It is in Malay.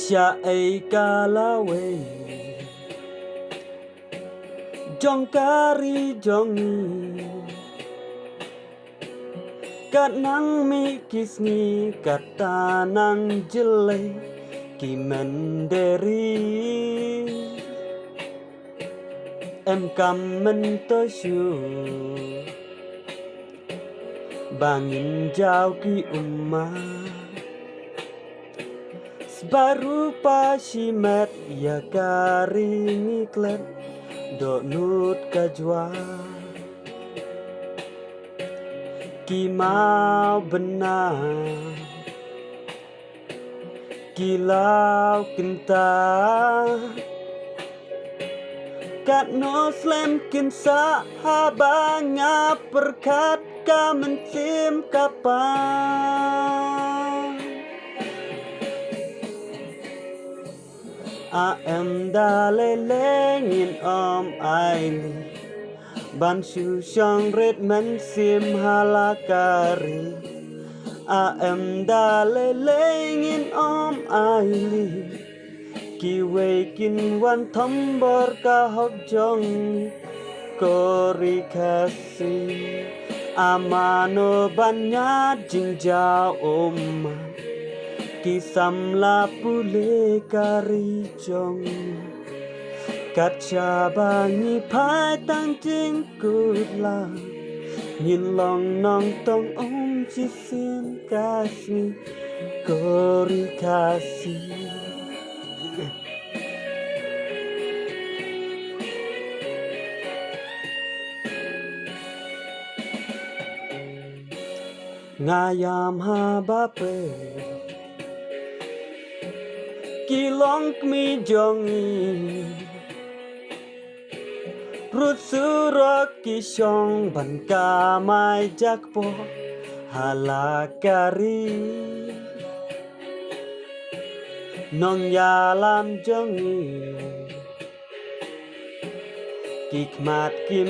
Sya ei kalawe jong kari jongi kat nang mi kisni kata nang jele ki menderi em kam mentosyu bangin jauh ki ummah baru pasimet ya kari niklet do nut kajwa ki mau benar kilau kentang kat no slam kin sahabanya perkat ka mentim kapan am dalelengin aili ban shu shang red men sim halakari am dalelengin aili ki wekin wan thambor ka hok jong kori kasi amano banya jingjao oman ki samla pule kari jong kat chabangi phai tang jing kutla nhìn lòng nong tong ong chi sim kasi kori kasi ngayam habape kilong mi jongi rut surak kisong ban kamai jakpo halakari nong yalam jongi kikmat kim